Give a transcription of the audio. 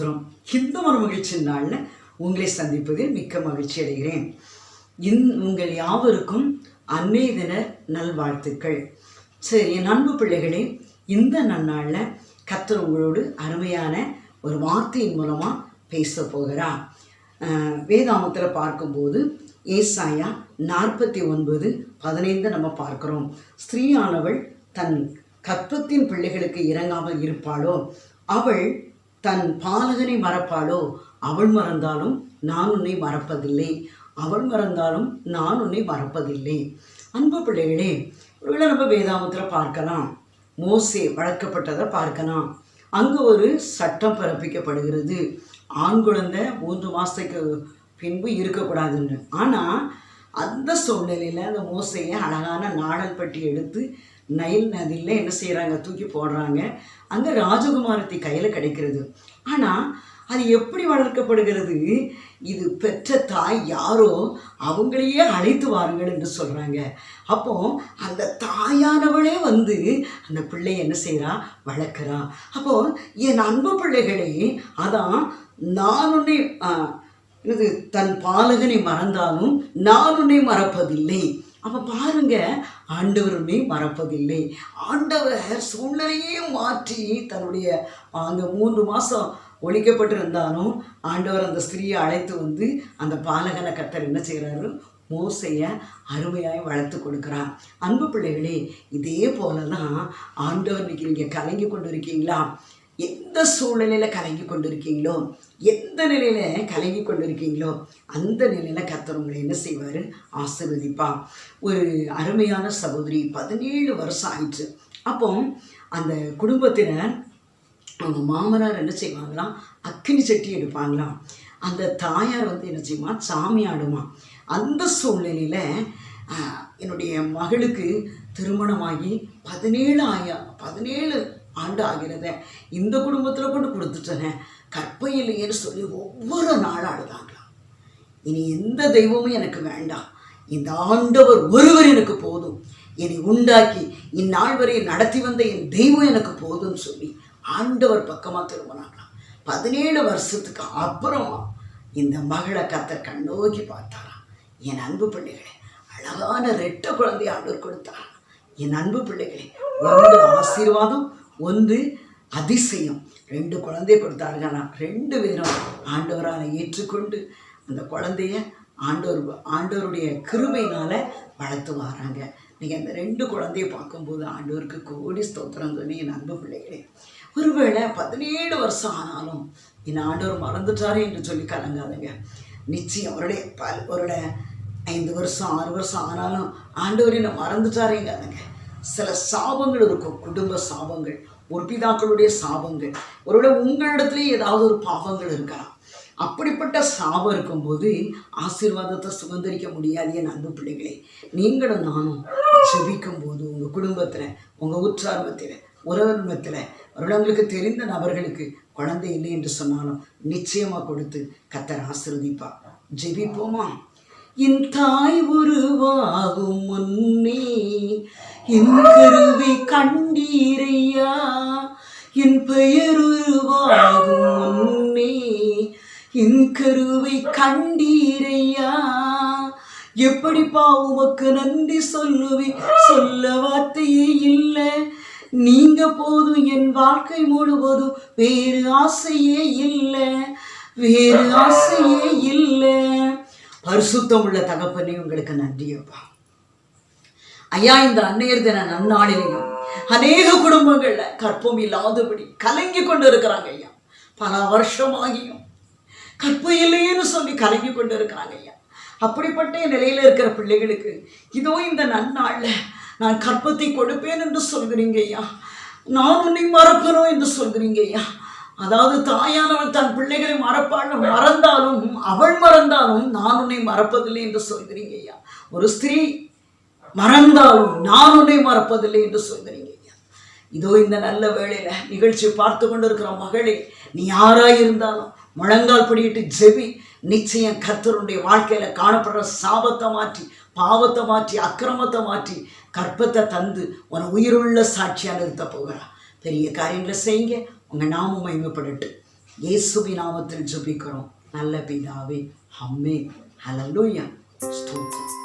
ஸ்தோத்திரம். இந்த ஒரு மகிழ்ச்சி நாளில் உங்களை சந்திப்பதில் மிக்க மகிழ்ச்சி அடைகிறேன். உங்கள் யாவருக்கும் அன்னை தின நல்வாழ்த்துக்கள். சரி, என் அன்பு பிள்ளைகளே, இந்த நன்னாளில் கர்த்தர் உங்களோடு அருமையான ஒரு வார்த்தையின் மூலமாக பேச போகிறார். வேதாமத்தில் பார்க்கும்போது ஏசாயா 49:15 நம்ம பார்க்குறோம். ஸ்திரீயானவள் தன் கர்ப்பத்தின் பிள்ளைகளுக்கு இறங்காமல் இருப்பாளோ, அவள் தன் பாலகனை மறப்பாளோ, அவள் மறந்தாலும் நான் உன்னை மறப்பதில்லை, அவள் மறந்தாலும் நான் உன்னை மறப்பதில்லை. அன்பு பிள்ளைகளே, ஒருவேளை நம்ம வேதாமத்தில் பார்க்கலாம், மோசே வளர்க்கப்பட்டதை பார்க்கலாம். அங்கே ஒரு சட்டம் பிறப்பிக்கப்படுகிறது, ஆண் குழந்தை 3 மாதத்துக்கு பின்பு இருக்கக்கூடாதுன்னு. ஆனால் அந்த சூழ்நிலையில் அந்த மோசையை அழகான நாடல் பட்டி எடுத்து நைல் நதியில் என்ன செய்கிறாங்க, தூக்கி போடுறாங்க. அங்கே ராஜகுமாரத்தை கையில் கிடைக்கிறது. ஆனால் அது எப்படி வளர்க்கப்படுகிறது? இது பெற்ற தாய் யாரோ அவங்களையே அழைத்து வாருங்கள் என்று சொல்கிறாங்க. அப்போது அந்த தாயானவளே வந்து அந்த பிள்ளை என்ன செய்கிறா, வளர்க்குறா. அப்போது என் அன்பு பிள்ளைகளே, அதான் நான் உன்னை இது தன் பாலகனை மறந்தாலும் நான் உன்னை மறப்பதில்லை. அப்போ பாருங்க, ஆண்டவர் உன்னை மறப்பதில்லை. ஆண்டவர் சூழ்நிலையே மாற்றி தன்னுடைய அங்கே 3 மாதம் ஒழிக்கப்பட்டிருந்தாலும் ஆண்டவர் அந்த ஸ்திரீயை அழைத்து வந்து அந்த பாலகனை கர்த்தர் என்ன செய்கிறாரு, மோசையை அருமையாய் வளர்த்து கொடுக்குறார். அன்பு பிள்ளைகளே, இதே போல தான் ஆண்டவர் இன்னைக்கு நீங்கள் கலங்கி கொண்டு இருக்கீங்களா? எந்த சூழ்நிலையில் கலங்கி கொண்டு இருக்கீங்களோ, எந்த நிலையில் கலங்கி கொண்டு இருக்கீங்களோ, அந்த நிலையில் கர்த்தர் உங்களை என்ன செய்வார், ஆசீர்வதிப்பா. ஒரு அருமையான சகோதரி 17 வருஷம் ஆயிடுச்சு. அப்போ அந்த குடும்பத்தினர் அவங்க மாமனார் என்ன செய்வாங்களாம், அக்கினி சட்டி எடுப்பாங்களாம். அந்த தாயார் வந்து என்ன செய்யுமா, சாமி ஆடுமா. அந்த சூழ்நிலையில் என்னுடைய மகளுக்கு திருமணமாகி 17 ஆண்டு ஆகிறத இந்த குடும்பத்தில் கொண்டு கொடுத்துட்டேன், கற்பையிலேன்னு சொல்லி ஒவ்வொரு நாளும் ஆடுதாங்களாம். இனி எந்த தெய்வமும் எனக்கு வேண்டாம், இந்த ஆண்டவர் ஒருவர் எனக்கு போதும், என்னை உண்டாக்கி இந்நாள் வரை நடத்தி வந்த என் தெய்வம் எனக்கு போதும்னு சொல்லி ஆண்டவர் பக்கமாக திரும்பினாங்களாம். 17 வருஷத்துக்கு அப்புறமா இந்த மகளை கர்த்தர் கண்ணோக்கி பார்த்தாராம். என் அன்பு பிள்ளைகளே, அழகான 2 குழந்தைய ஆண்டவர் கொடுத்தாராம். என் அன்பு பிள்ளைகளே, 1 ஆசீர்வாதம், 1 அதிசயம். 2 குழந்தைய கொடுத்தாருங்கன்னா 2 பேரும் ஆண்டவரால் ஏற்றுக்கொண்டு அந்த குழந்தைய ஆண்டவருடைய கிருபையினால் வளர்த்து வராங்க. நீங்கள் அந்த 2 குழந்தைய பார்க்கும்போது ஆண்டவருக்கு கோடி ஸ்தோத்திரம் சொல்லி. என் அன்பு பிள்ளைகளே, ஒருவேளை 17 வருஷம் ஆனாலும் என் ஆண்டவர் மறந்துட்டாரே என்று சொல்லி கலங்காதுங்க. நிச்சயம் அவருடைய 5 வருஷம் 6 வருஷம் ஆனாலும் ஆண்டவர் என்ன மறந்துட்டாரேங்காதுங்க. சில சாபங்கள் இருக்கும், குடும்ப சாபங்கள், ஒரு பிதாக்களுடைய சாபங்கள், ஒருவேளை உங்களிடத்துலேயே ஏதாவது ஒரு பாவங்கள் இருக்கலாம். அப்படிப்பட்ட சாபம் இருக்கும்போது ஆசீர்வாதத்தை சுதந்திரிக்க முடியாது. என் அன்பு பிள்ளைகளே, நீங்களும் நானும் ஜெபிக்கும் போது உங்கள் குடும்பத்தில், உங்கள் உற்றார்வத்தில், உறவினத்தில், அவர்களுக்கு தெரிந்த நபர்களுக்கு குழந்தை இல்லை என்று சொன்னாலும் நிச்சயமாக கொடுத்து கர்த்தர் ஆசீர்வதிப்பார். ஜெபிப்போமா? என் தாய் உருவாகும் முன்னே என் கருவை கண்டீரையா, என் பெயர் உருவாகும் முன்னே என் கருவை கண்டீரையா, எப்படிப்பா உமக்கு நன்றி சொல்லுவேன், சொல்ல வார்த்தையே இல்லை, நீங்க போதும் என் வாழ்க்கை முழுவதும், வேறு ஆசையே இல்லை, வேறு ஆசையே இல்லை. பரிசுத்தம் உள்ள தகப்பனே, உங்களுக்கு நன்றியப்பா. ஐயா, இந்த அன்னையர் தின நன்னாளிலையும் அநேக குடும்பங்கள்ல கற்பம் இல்லாதபடி கலங்கி கொண்டு இருக்கிறாங்க ஐயா. பல வருஷமாகியும் கற்பம் இல்லைன்னு சொல்லி கலங்கி கொண்டு இருக்கிறாங்க ஐயா. அப்படிப்பட்ட நிலையில இருக்கிற பிள்ளைகளுக்கு இதோ இந்த நன்னாளில் நான் கற்பத்தை கொடுப்பேன் என்று சொல்கிறீங்க ஐயா. நான் உன்னை மறக்கணும் என்று சொல்கிறீங்க ஐயா. அதாவது தாயானவள் தன் பிள்ளைகளை மறந்தாலும் அவள் மறந்தாலும் நான் உன்னை மறப்பதில்லை என்று சொல்கிறீங்க ஐயா. ஒரு ஸ்திரீ மறந்தாலும் நான் உன்னை மறப்பதில்லை என்று சொல்கிறீங்க ஐயா. இதோ இந்த நல்ல வேளையில நிகழ்ச்சி பார்த்து கொண்டு இருக்கிற மகளே, நீ யாராயிருந்தாலும் முழங்கால் படியிட்டு ஜெபி. நிச்சயம் கர்த்தருடைய வாழ்க்கையில காணப்படுற சாபத்தை மாற்றி, பாவத்தை மாற்றி, அக்கிரமத்தை மாற்றி, கற்பத்தை தந்து உன உயிருள்ள சாட்சியாக நிறுத்த போகிறார். பெரிய காரியங்களை செய்யுங்க. உங்கள் நாமம் மகிமைப்படட்டும். இயேசுவின் நாமத்தில் ஜெபிக்கிறோம் நல்ல பிதாவே. ஆமென். ஹல்லேலூயா. ஸ்தோத்திரம்.